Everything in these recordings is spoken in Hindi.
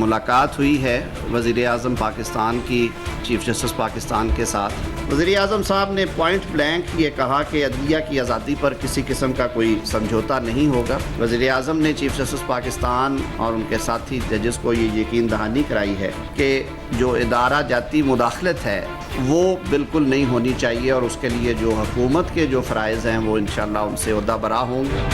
मुलाकात हुई है वज़ीर आज़म पाकिस्तान की चीफ़ जस्टिस पाकिस्तान के साथ। वज़ीर आज़म साहब ने पॉइंट ब्लैंक ये कहा कि अदलिया की आज़ादी पर किसी किस्म का कोई समझौता नहीं होगा। वज़ीर आज़म ने चीफ़ जस्टिस पाकिस्तान और उनके साथी जजेस को ये यकीन दहानी कराई है कि जो इदारा जाती मुदाखलत है वो बिल्कुल नहीं होनी चाहिए और उसके लिए जो हुकूमत के जो फ़राइज़ हैं वो इंशाअल्लाह उनसे ओहदा बरा होंगे।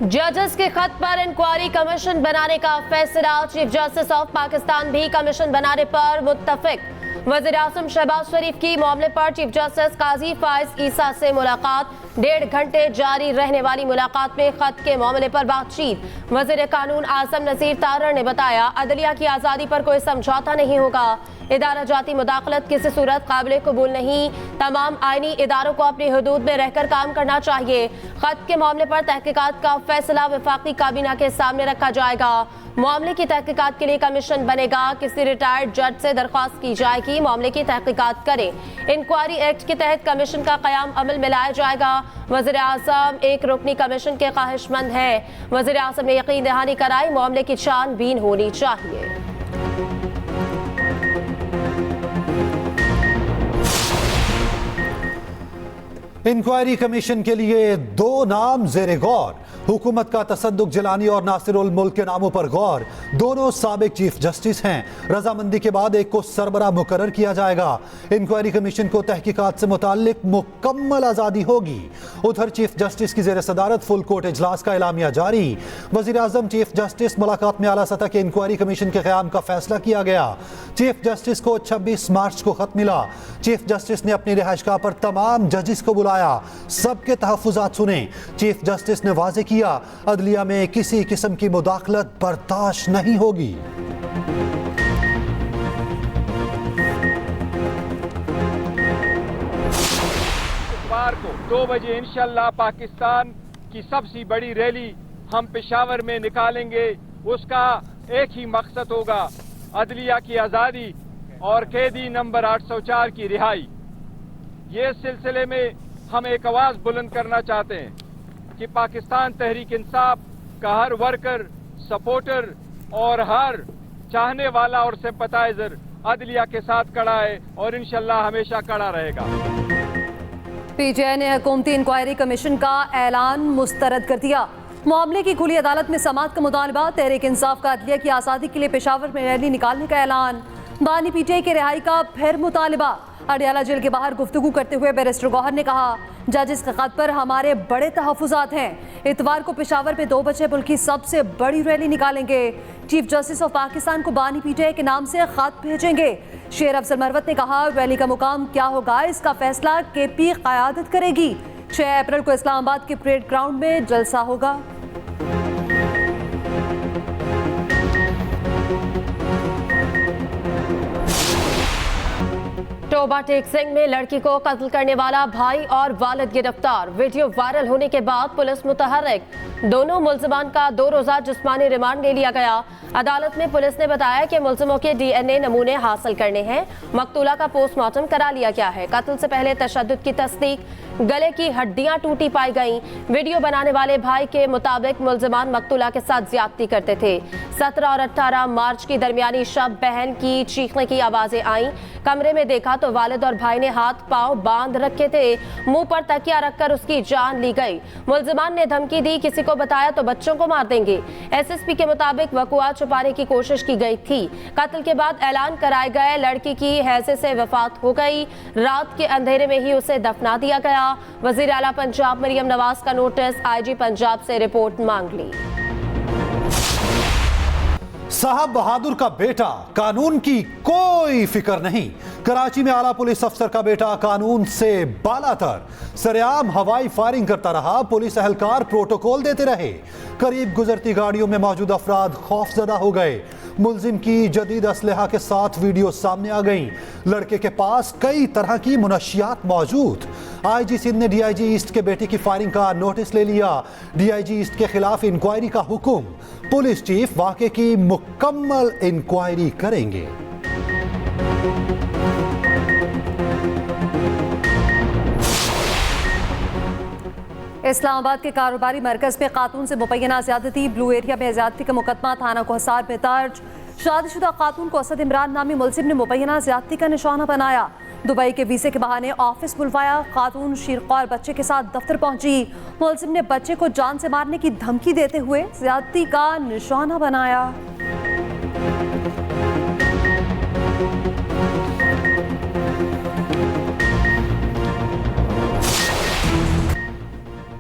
जजेस के खत पर इंक्वायरी कमीशन बनाने का फैसला। चीफ जस्टिस ऑफ पाकिस्तान भी कमीशन बनाने पर मुत्तफिक। वज़ीर आज़म शहबाज शरीफ की मामले पर चीफ जस्टिस काजी फाइज ईसा से मुलाकात। 1.5 घंटे जारी रहने वाली मुलाकात में खत के मामले पर बातचीत। वज़ीर कानून आज़म नज़ीर तारड़ ने बताया अदलिया की आज़ादी पर कोई समझौता नहीं होगा। इदारा जाती मुदाखलत किसी सूरत काबिल कबूल नहीं। तमाम आईनी इदारों को अपनी हदूद में रहकर काम करना चाहिए। खत के मामले पर तहकीकात का फैसला वफाकी काबीना के सामने रखा जाएगा। मामले की तहकीकात के लिए कमीशन बनेगा। किसी रिटायर्ड जज से दरख्वास्त की जाएगी मामले की तहकीकात करें। इंक्वायरी एक्ट के तहत कमीशन का क़याम अमल में लाया जाएगा। वज़ीर आज़म एक रुकनी कमीशन के ख्वाहिशमंद हैं। वज़ीर आज़म ने यकीन दहानी कराई मामले की छानबीन होनी चाहिए। इंक्वायरी कमीशन के लिए 2 नाम ज़ेरे गौर। हुकूमत का तसद्दुक जिलानी और नासिरुल मुल्क के नामों पर गौर। दोनों साबिक चीफ जस्टिस हैं। रजामंदी के बाद एक को सरबरा मुकर्रर किया जाएगा। इंक्वायरी कमीशन को तहकीकात से मुताल्लिक मुकम्मल आज़ादी होगी। उधर चीफ जस्टिस की ज़ेर सदारत फुल कोर्ट इजलास का एलामिया जारी। वज़ीर आज़म चीफ जस्टिस मुलाकात में आला सतह के इंक्वायरी कमीशन के क़याम का फैसला किया गया। चीफ जस्टिस को 26 मार्च को खत मिला। चीफ जस्टिस ने अपनी रिहाइशगाह पर तमाम जजेस को बुलाया। सबके तहफ़्फ़ुज़ात सुने। चीफ जस्टिस ने वाज़ेह किया अदलिया में किसी किस्म की मुदाखलत बर्दाश्त नहीं होगी। इतवार को 2 बजे इंशाअल्लाह पाकिस्तान की सबसे बड़ी रैली हम पेशावर में निकालेंगे। उसका एक ही मकसद होगा अदलिया की आज़ादी और कैदी नंबर 804 की रिहाई। ये सिलसिले में हम एक आवाज बुलंद करना चाहते हैं कि पाकिस्तान तहरीक इंसाफ का हर वर्कर, सपोर्टर और हर चाहने वाला और सिंपथाइजर अदलिया के साथ खड़ा है और इंशाअल्लाह हमेशा खड़ा रहेगा। पीटीआई ने हुकूमती इंक्वायरी कमीशन का ऐलान मुस्तरद कर दिया। मामले की खुली अदालत में समाअत का मुतालबा। तहरीक इंसाफ का अदलिया की आज़ादी के लिए पेशावर में रैली निकालने का ऐलान। बानी पीटीआई के रिहाई का फिर मुतालबा। अडियाला जेल के बाहर गुफ्तगू करते हुए बैरिस्टर गौहर ने कहा जजेस के खत पर हमारे बड़े तहफ़्फ़ुज़ात हैं। इतवार को पेशावर में 2 बजे मुल्क की सबसे बड़ी रैली निकालेंगे। चीफ जस्टिस ऑफ पाकिस्तान को बानी पीटीआई के नाम से खत भेजेंगे। शेर अफजल मरवत ने कहा रैली का मुकाम क्या होगा इसका फैसला केपी क़यादत करेगी। 6 अप्रैल को इस्लामाबाद के परेड ग्राउंड में जलसा होगा। टोबा टेक सिंह में लड़की को कत्ल करने वाला भाई और वालिद गिरफ्तार। वीडियो वायरल होने के बाद पुलिस मुतहर्रिक। दोनों मुल्जिमान का 2 रोज़ा जिस्मानी रिमांड ले लिया गया। अदालत में पुलिस ने बताया कि मुल्जिमों के डीएनए नमूने हासिल करने हैं। मकतूला का पोस्टमार्टम करा लिया गया है। कत्ल से पहले तशद्दुद की तस्दीक। गले की हड्डियां टूटी पाई गईं। वीडियो बनाने वाले भाई के मुताबिक मुल्जिमान मकतूला के साथ ज्यादती करते थे। 17 और 18 मार्च की दरमियानी शब बहन की चीखने की आवाजें आईं। कमरे में देखा तो वालिद और भाई ने हाथ पांव बांध रखे थे। मुंह पर तकिया रखकर उसकी जान ली गई। मुल्जिमान ने धमकी दी किसी को बताया तो बच्चों को मार देंगे। एसएसपी के मुताबिक वक़ुआ छुपाने की कोशिश की गई थी। कत्ल के बाद ऐलान कराए गए लड़की की हैजे से वफात हो गई। रात के अंधेरे में ही उसे दफना दिया गया। वजीर आला पंजाब मरियम नवाज का नोटिस आईजी पंजाब से रिपोर्ट मांग ली। साहब बहादुर का बेटा कानून की कोई फिक्र नहीं। कराची में आला पुलिस अफसर का बेटा कानून से बालातर सरेआम हवाई फायरिंग करता रहा। पुलिस एहलकार प्रोटोकॉल देते रहे। करीब गुजरती गाड़ियों में मौजूद अफराद खौफजदा हो गए। मुल्जिम की जदीद असलहा के साथ वीडियो सामने आ गई। लड़के के पास कई तरह की मुनशियात मौजूद। आईजी सिंध ने डीआईजी ईस्ट के बेटे की फायरिंग का नोटिस ले लिया। डीआईजी ईस्ट के खिलाफ इंक्वायरी का हुक्म। पुलिस चीफ वाक़े की मुकम्मल इंक्वायरी करेंगे। इस्लामाबाद के कारोबारी मरकज में खातून से मुबैना ज्यादती, ब्लू एरिया में ज्यादती का मुकदमा थाना को हिसार में दर्ज। शादीशुदा खातून को असद इमरान नामी मुलजिम ने मुबैना ज्यादती का निशाना बनाया। दुबई के वीजे के बहाने ऑफिस बुलवाया। खातून शीरख्वार बच्चे के साथ दफ्तर पहुंची। मुलजिम ने बच्चे को जान से मारने की धमकी देते हुए ज्यादती का निशाना बनाया।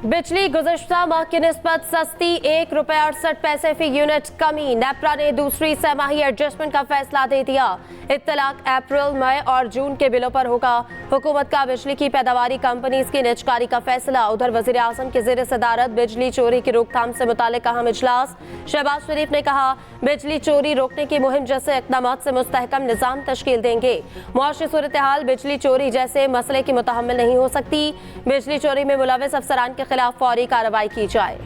बिजली गुज़श्ता माह की निस्बत सस्ती, ₹1.68 फी यूनिट कमी। नेपरा ने दूसरी छमाही एडजस्टमेंट का फैसला दे दिया। इत्तलाक अप्रैल, मई और जून के बिलों पर होगा। हुकूमत का बिजली की पैदावारी कंपनीज की निजकारी का फैसला। उधर वज़ीर आज़म के ज़ेर सदारत बिजली चोरी की रोकथाम से मुतालिक अहम इजलास। शहबाज शरीफ ने कहा, बिजली चोरी रोकने की मुहिम जैसे इक़दाम से मुस्तहकम निज़ाम तश्कील देंगे। मुआशी सूरत हाल बिजली चोरी जैसे मसले की मुतहम्मिल नहीं हो सकती। बिजली चोरी में मुलविस अफसरान के खिलाफ फौरी कार्रवाई की जाए।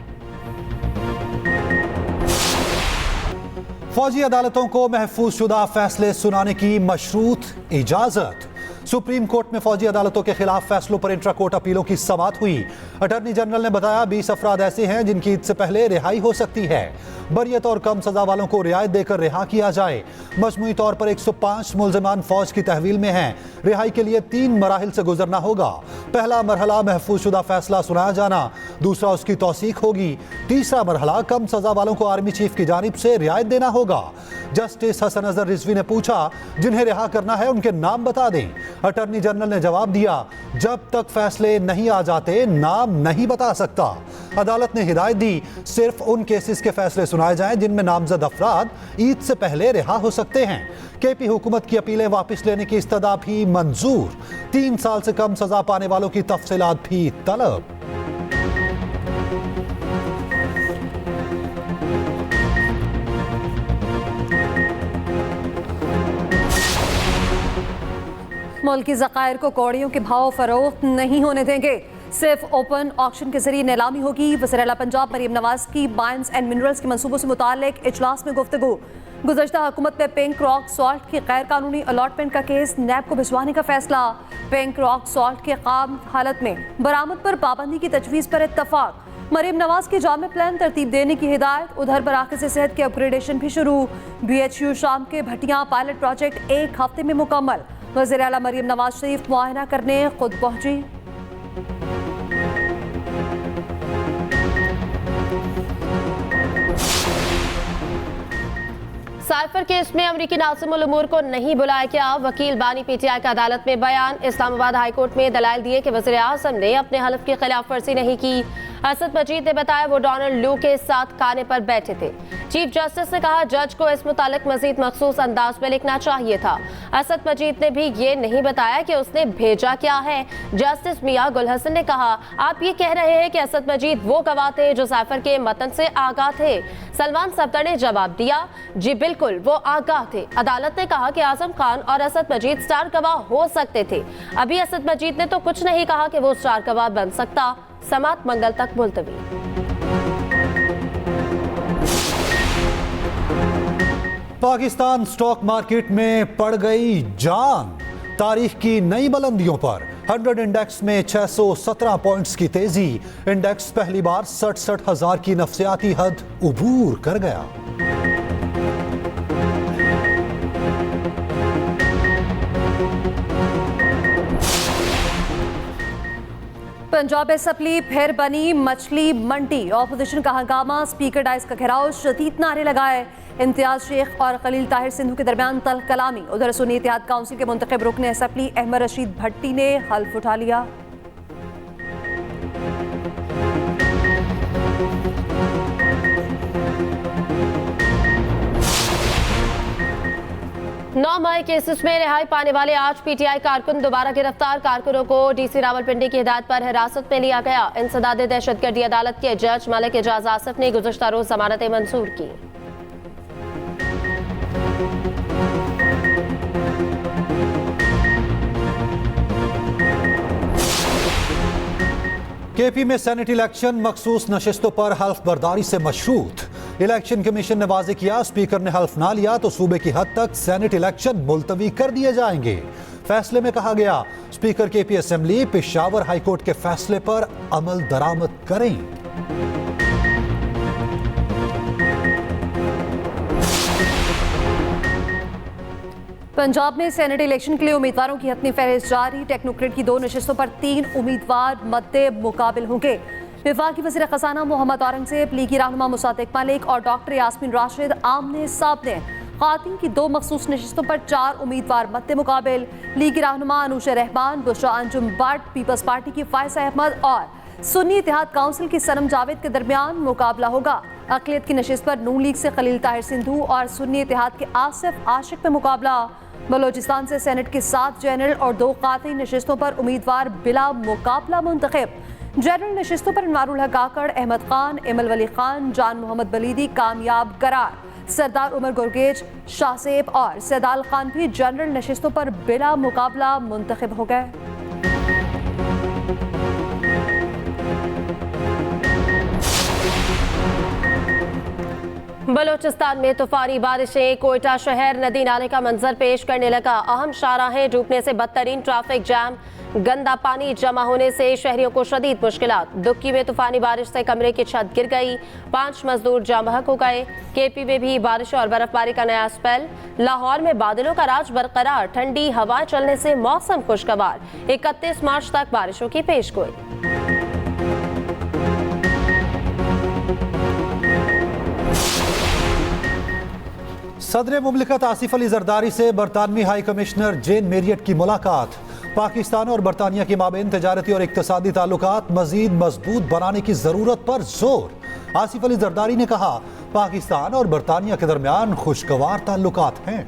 फौजी अदालतों को महफूज शुदा फैसले सुनाने की मशरूत इजाजत। सुप्रीम कोर्ट में फौजी अदालतों के खिलाफ फैसलों पर इंट्रा कोर्ट अपीलों की समाअत हुई। अटॉर्नी जनरल ने बताया 20 अफराद ऐसे हैं जिनकी ईद से पहले रिहाई हो सकती है। बरियत और कम सजा वालों को रियायत देकर रिहा किया जाए। मजमूई तौर पर 105 मुलजमान फौज की तहवील में हैं। रिहाई के लिए 3 मराहिल से गुजरना होगा। पहला मरहला महफूज शुदा फैसला सुनाया जाना, दूसरा उसकी तौसीक होगी, तीसरा मरहला कम सजा वालों को आर्मी चीफ की जानिब से रियायत देना होगा। जस्टिस हसन अजहर रिजवी ने पूछा, जिन्हें रिहा करना है उनके नाम बता दें। अटॉर्नी जनरल ने जवाब दिया, जब तक फैसले नहीं आ जाते नाम नहीं बता सकता। अदालत ने हिदायत दी, सिर्फ उन केसेस के फैसले सुनाए जाएं जिनमें नामजद अफराद ईद से पहले रिहा हो सकते हैं। केपी हुकूमत की अपीलें वापस लेने की इस्तदा भी मंजूर। 3 साल से कम सजा पाने वालों की तफसीलात भी तलब। मुल्की ज़खायर को कौड़ियों के भाव फरोख्त नहीं होने देंगे। सिर्फ ओपन ऑक्शन के जरिए नीलामी होगी। वज़ीर आला पंजाब मरीम नवाज की माइंस एंड मिनरल्स के मंसूबों से मुताल्लिक इजलास में गुफ्तगू। गुज़श्ता हुकूमत में पिंक रॉक सॉल्ट की गैर कानूनी अलॉटमेंट का केस नैब को भिजवाने का फैसला। पिंक रॉक सॉल्ट के खाम हालत में बरामद पर पाबंदी की तजवीज़ पर इत्तफाक। मरीम नवाज की जामे प्लान तरतीब देने की हिदायत। उधर मराकज़ सेहत के अपग्रेडेशन भी शुरू। BHU शाम के भटियां पायलट प्रोजेक्ट 1 हफ्ते में मुकम्मल। वज़ीर आला मरीम नवाज शरीफ मुआयना करने खुद पहुंची। साइफर केस में अमरीकी नाज़िमुल उमूर को नहीं बुलाया गया। वकील बानी PTI का अदालत में बयान। इस्लामाबाद हाई कोर्ट में दलाइल दिए कि वज़ीर आज़म ने अपने हलफ की खिलाफ वर्जी नहीं की। असद मजीद ने बताया वो डोनाल्ड लू के साथ खाने पर बैठे थे। चीफ जस्टिस ने कहा जज को इस मुतालिक मजीद मखसूस अंदाज में लिखना चाहिए था। असद मजीद ने भी ये नहीं बताया कि उसने भेजा क्या है। जस्टिस मियां गुल हसन ने कहा, आप ये कह रहे हैं कि असद मजीद वो गवाह थे जो साइफर के मतन से आगाह थे। सलमान सफदर ने जवाब दिया, जी बिल्कुल वो आगाह थे। अदालत ने कहा कि आजम खान और असद मजीद स्टार गवाह हो सकते थे। अभी असद मजीद ने तो कुछ नहीं कहा कि वो स्टार गवाह बन सकता। समात मंगल तक मुलतवी। पाकिस्तान स्टॉक मार्केट में पड़ गई जान। तारीख की नई बुलंदियों पर 100 इंडेक्स में 617 पॉइंट्स की तेजी। इंडेक्स पहली बार 67,000 की नफसियाती हद उबूर कर गया। पंजाब असम्बली फिर बनी मछली मंडी। ऑपोजिशन का हंगामा, स्पीकर डाइस का घेराव, शदीद नारे लगाए। इम्तियाज शेख और खलील ताहिर सिंधु के दरमियान तल्ख कलामी। उधर सुन्नी इत्तेहाद काउंसिल के मुंतखब रुकन असम्बली अहमद रशीद भट्टी ने हल्फ उठा लिया। नौ मई केसेस में रिहाई पाने वाले 8 PTI कारकुन दोबारा गिरफ्तार। कारकुनों को DC रावलपिंडी की हिदायत पर हिरासत में लिया गया। इंसदाद दहशतगर्दी अदालत के जज मलिक एजाज आसिफ ने गुज़श्ता रोज जमानतें मंजूर की। KP में सेनेट इलेक्शन मखसूस नशिस्तों पर हल्फ बर्दारी से मशरूत। इलेक्शन कमीशन ने वाज़ेह किया, स्पीकर ने हल्फ ना लिया तो सूबे की हद तक सेनेट इलेक्शन मुलतवी कर दिए जाएंगे। फैसले में कहा गया, speaker KP assembly Peshawar high court के फैसले पर अमल दरामद करें। पंजाब में सेनेट इलेक्शन के लिए उम्मीदवारों की हतमी फहरिस्त जारी। टेक्नोक्रेट की 2 नशिस्तों पर 3 उम्मीदवार मद्दे मुकाबिल होंगे। विफाकी वज़ीर ख़ज़ाना मोहम्मद औरंगज़ेब, लीगी रहनुमा मुसादिक मलिक और डॉक्टर यास्मीन राशिद आमने सामने। ख़ातिन की 2 मखसूस नशिस्तों पर 4 उम्मीदवार मद्दे मुकाबिल। लीगी रहनुमा अनुशा रहमान, बुशरा अंजुम भट्ट, पीपल्स पार्टी की फायज़ा अहमद और सुन्नी इत्तेहाद काउंसिल की सनम जावेद के दरमियान मुकाबला होगा। अक़लियत की नशिस्त पर नून लीग से खलील ताहिर सिंधु और सुन्नी इत्तेहाद के आसिफ आशिक में मुकाबला। बलोचिस्तान से सेनेट की 7 जनरल और 2 क़ाती नशिस्तों पर उम्मीदवार बिला मुकाबला मुंतखब। जनरल नशिस्तों पर अनवारुल हक काकड़, अहमद खान, एमल वली खान, जान मोहम्मद बलीदी कामयाब करार। सरदार उमर गुरगेज, शाहसेब और सैदाल खान भी जनरल नशिस्तों पर बिला मुकाबला मुंतखब हो गए। बलोचिस्तान में तूफानी बारिशें, कोयटा शहर नदी नाले का मंजर पेश करने लगा। अहम शाहराहें डूबने से बदतरीन ट्रैफिक जैम, गंदा पानी जमा होने से शहरियों को शदीद मुश्किलात। दुक्की में तूफानी बारिश से कमरे की छत गिर गई, 5 मजदूर जाम बहक हो गए। केपी में भी बारिश और बर्फबारी का नया स्पेल। लाहौर में बादलों का राज बरकरार, ठंडी हवाएं चलने से मौसम खुशगवार। 31 मार्च तक बारिशों की पेशगोई। सदर मुमलिकत आसिफ अली जरदारी से बरतानवी हाई कमिश्नर जेन मेरियट की मुलाकात। पाकिस्तान और बरतानिया के माबेन तजारती और इक्तसादी ताल्लुकात मजीद मजबूत बनाने की जरूरत पर जोर। आसिफ अली जरदारी ने कहा, पाकिस्तान और बरतानिया के दरमियान खुशगवार ताल्लुकात हैं।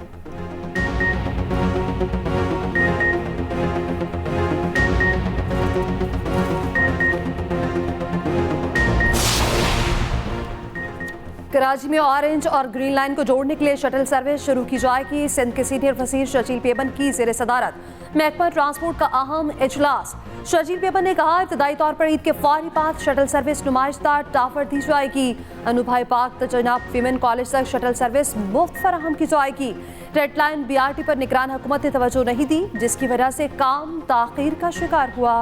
कराची में ऑरेंज और ग्रीन लाइन को जोड़ने के लिए शटल सर्विस शुरू की जाएगी। सिंध के सीनियर वज़ीर शर्जील पेबन की ज़ेर सदारत महकमा ट्रांसपोर्ट का अहम इजलास। शर्जील पेबन ने कहा, इब्तदाई तौर पर ईद के फौरी बाद शटल सर्विस नुमाइशदार टावर दी जाएगी। अनुभा पाक तजनाब वीमेन कॉलेज तक शटल सर्विस मुफ्त फराहम की जाएगी। रेड लाइन BRT पर निगरान हुकूमत ने तवज्जो नहीं दी, जिसकी वजह से काम ताख़ीर का शिकार हुआ।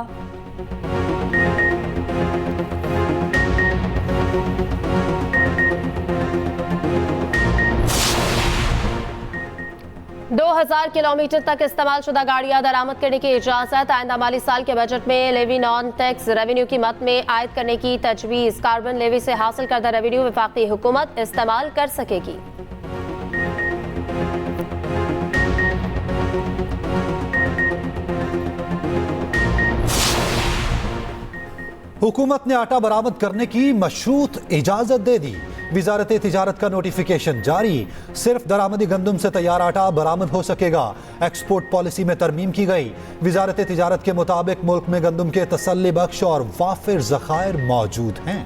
2000 किलोमीटर तक इस्तेमाल शुदा गाड़ियां दरामद करने की इजाजत। आइंदा माली साल के बजट में लेवी नॉन टैक्स रेवेन्यू की मद में आयद करने की तजवीज़। कार्बन लेवी से हासिल करदा रेवेन्यू वफाकी हुकूमत इस्तेमाल कर सकेगी। हुकूमत ने आटा बरामद करने की मशरूत इजाजत दे दी। वजारत तिजारत का नोटिफिकेशन जारी। सिर्फ दरामदी गंदम से तैयार आटा बरामद हो सकेगा। एक्सपोर्ट पॉलिसी में तरमीम की गई। वजारत तिजारत के मुताबिक मुल्क में गंदम के तसल्ली बख्श और वाफिर ज़खायर मौजूद हैं।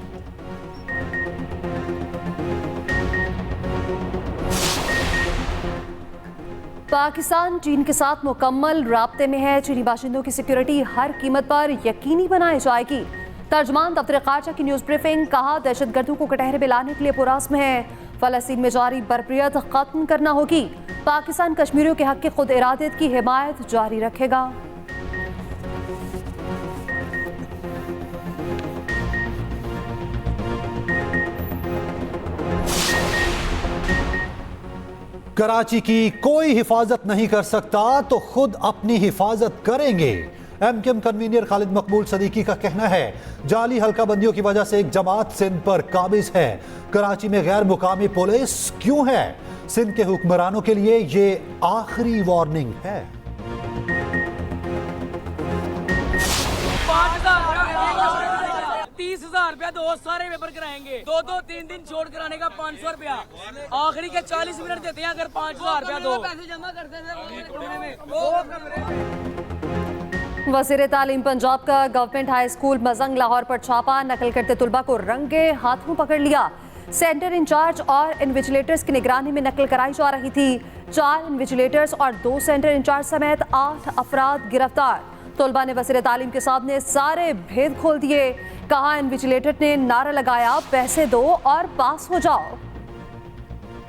पाकिस्तान चीन के साथ मुकम्मल राब्ते में है। चीनी बाशिंदों की सिक्योरिटी हर कीमत पर यकीनी बनाई जाएगी। तर्जमान दफ्तर खारजा की न्यूज़ ब्रीफिंग, कहा, दहशतगर्दों को कटहरे में लाने के लिए पुरअज़्म है। फ़लस्तीन में जारी बर्बरियत ख़त्म करना होगी। पाकिस्तान कश्मीरियों के हक़ की खुद इरादत की हिमायत जारी रखेगा। कराची की कोई हिफाजत नहीं कर सकता तो खुद अपनी हिफाजत करेंगे। MKM कन्वीनर खालिद मकबूल सदीकी का कहना है, जाली हल्का बंदियों की वजह से एक जमात सिंध पर काबिज है। कराची में गैर मुकामी पुलिस क्यों है? सिंध के हुक्मरानों के लिए ये आखिरी वार्निंग है। 30,000 रुपया 2 सारे पेपर कराएंगे। 2-3 दिन छोड़ कराने का 500 रुपया। आखिरी के 40 मिनट देते हैं। अगर 5,000 रुपया दो पैसे जमा करते थे। वज़ीर तालीम पंजाब का government high school Mazang Lahore पर छापा। नकल करते तुलबा को रंगे हाथों पकड़ लिया। सेंटर इंचार्ज और इन्विजिलेटर्स की निगरानी में नकल कराई जा रही थी। 4 इन्विजिलेटर्स और 2 सेंटर इंचार्ज समेत 8 अफराद गिरफ्तार। तुलबा ने वज़ीर तालीम के सामने सारे भेद खोल दिए। कहा, इन्विजिलेटर ने नारा लगाया, पैसे दो और पास हो जाओ।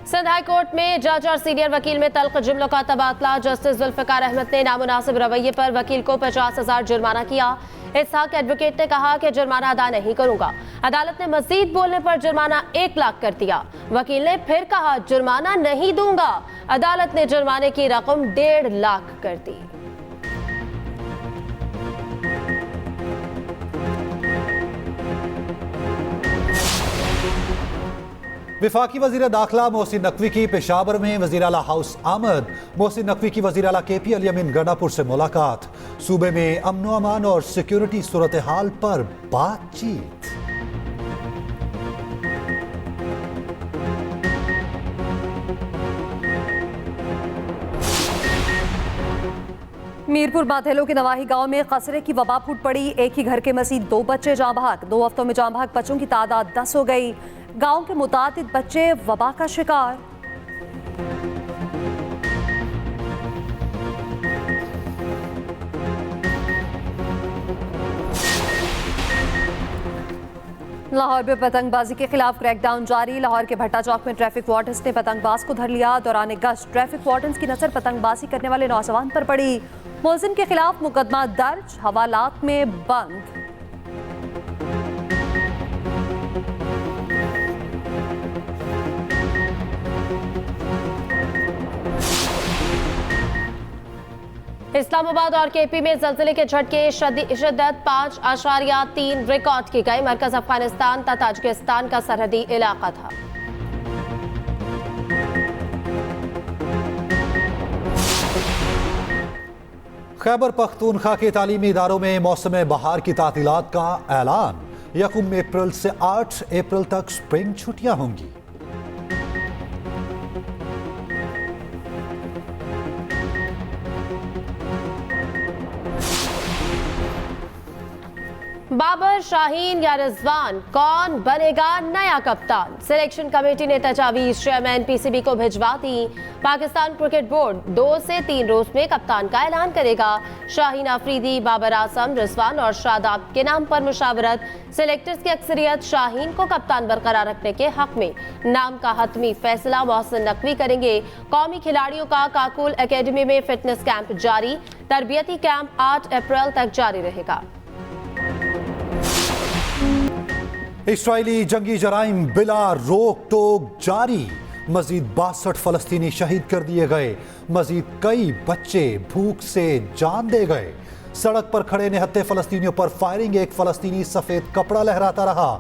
सिंध हाई कोर्ट में जज और सीनियर वकील में तल्ख जुमलों का तबादला। जस्टिस जुल्फिकार अहमद ने नामुनासिब रवैये पर वकील को 50,000 जुर्माना किया। इसहाक एडवोकेट ने कहा कि जुर्माना अदा नहीं करूंगा। अदालत ने मजीद बोलने पर जुर्माना 1 लाख कर दिया। वकील ने फिर कहा जुर्माना नहीं दूंगा। अदालत ने जुर्माने की रकम 1.5 लाख कर दी। विफाकी वजीर दाखिला मोहसिन नकवी की पेशावर में वजीर आला हाउस आमद। मोहसिन नकवी की वजीर आला KP अल यमीन गंडापुर से मुलाकात। सूबे में अमन अमान और सिक्योरिटी सूरत हाल पर बातचीत। मीरपुर माथेलो के नवाही गांव में खसरे की वबा फूट पड़ी। एक ही घर के मजीद 2 बच्चे जाँ बहक। 2 हफ्तों में जाँ बहक बच्चों की तादाद 10 हो गई। गांव के मुतादिद बच्चे वबा का शिकार। लाहौर में पतंगबाजी के खिलाफ क्रैकडाउन जारी। लाहौर के भट्टा चौक में ट्रैफिक वार्डन्स ने पतंगबाज को धर लिया। दौरान गश्त ट्रैफिक वार्डन्स की नजर पतंगबाजी करने वाले नौजवान पर पड़ी। मुलजिम के खिलाफ मुकदमा दर्ज, हवालात में बंद। इस्लामाबाद और KP में जल्जले के झटके शिद्दत 5.3 रिकॉर्ड की गई। मरकज अफगानिस्तान तथा ताजिकिस्तान का सरहदी इलाका था। खैबर पख्तूनख्वा के तालीमी इदारों में मौसम बहार की तातीलात का ऐलान। 1 अप्रैल से 8 अप्रैल तक स्प्रिंग छुट्टियां होंगी। बाबर, शाहीन या रिजवान, कौन बनेगा नया कप्तान? सिलेक्शन कमेटी ने तजावीज चेयरमैन PCB को भिजवा दी। पाकिस्तान क्रिकेट बोर्ड 2 से 3 रोज में कप्तान का ऐलान करेगा। शाहीन अफरीदी, बाबर आजम, रिजवान और शादाब के नाम पर मुशावरत। सिलेक्टर्स की अक्सरियत शाहीन को कप्तान बरकरार रखने के हक में। नाम का हतमी फैसला मोहसिन नकवी करेंगे। कौमी खिलाड़ियों का काकुल एकेडमी में फिटनेस कैंप जारी। तरबियती कैंप 8 अप्रैल तक जारी रहेगा। इस्राइली जंगी जराइम बिला रोक टोक जारी। मजीद 62 फलस्तीनी शहीद कर दिए गए। मजीद कई बच्चे भूख से जान दे गए। सड़क पर खड़े निहत्थे फलस्तीनियों पर फायरिंग। एक फलस्तीनी सफेद कपड़ा लहराता रहा।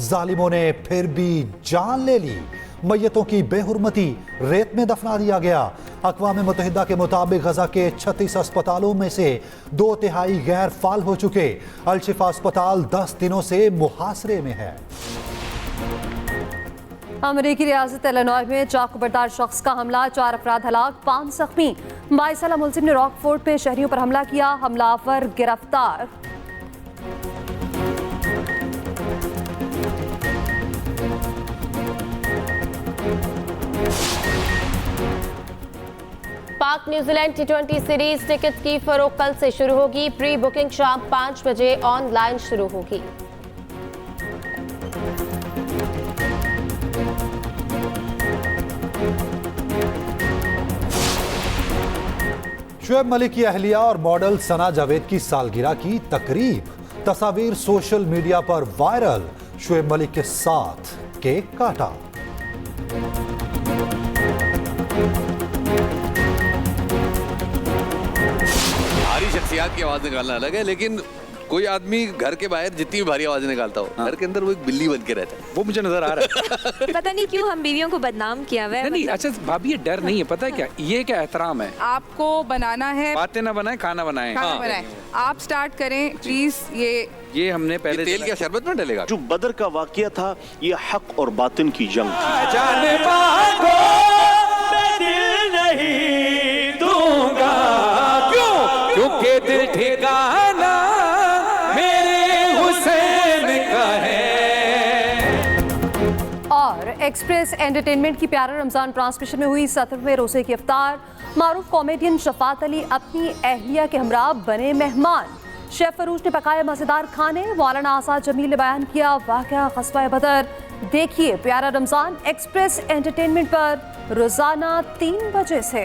जालिमों ने फिर भी जान ले ली। मैयतों की बेहुरमती रेत में दफना दिया गया। अक़वाम मुत्तहिदा के मुताबिक गजा के 36 अस्पतालों में से 2/3 गैर फाल हो चुके। अल-शिफा अस्पताल 10 दिनों से मुहासरे में है। अमरीकी रियासत इलिनॉय में चाकू बरदार शख्स का हमला, 4 अफराद हलाक, 5 जख्मी। 22 साला मुलजिम ने रॉकफोर्ट में शहरियों पर हमला किया। हमलावर गिरफ्तार। पाक न्यूजीलैंड T20 सीरीज टिकट की फरोख्त कल से शुरू होगी। प्री बुकिंग शाम 5 बजे ऑनलाइन शुरू होगी। शुएब मलिक की अहलिया और मॉडल सना जावेद की सालगिरह की तकरीब। तस्वीर सोशल मीडिया पर वायरल। शुएब मलिक के साथ केक काटा। भारी शख्सियत की आवाज निकालना अलग है, लेकिन कोई आदमी घर के बाहर जितनी भी भारी आवाज निकालता हो, घर के अंदर वो एक बिल्ली बन के रहता है। वो मुझे नजर आ रहा है। पता नहीं क्यों हम बीवियों को बदनाम किया हुआ है। नहीं, अच्छा भाभी, ये डर नहीं है, पता है क्या, ये क्या एहतराम है। आपको बनाना है, बातें ना बनाए, खाना बनाए। बनाए। आप स्टार्ट करें प्लीज। ये हमने पहले तेल क्या शरबत में डलेगा? जो बदर का वाकया था, ये हक और बातिन की जंग थी। जाने को मैं दिल नहीं दूंगा, क्योंकि दिल ठिकाना मेरे हुसैन का है। और एक्सप्रेस एंटरटेनमेंट की प्यारा रमजान ट्रांसमिशन में हुई 17वें रोजे की इफ्तार। मारूफ कॉमेडियन शफात अली अपनी अहलिया के हमरा बने मेहमान। शेफ फरूज ने पकाए मजेदार खाने। मौलाना आसाद जमील ने बयान किया वाक़या क़स्बा बदर। देखिए प्यारा रमजान एक्सप्रेस एंटरटेनमेंट पर रोजाना 3 बजे से।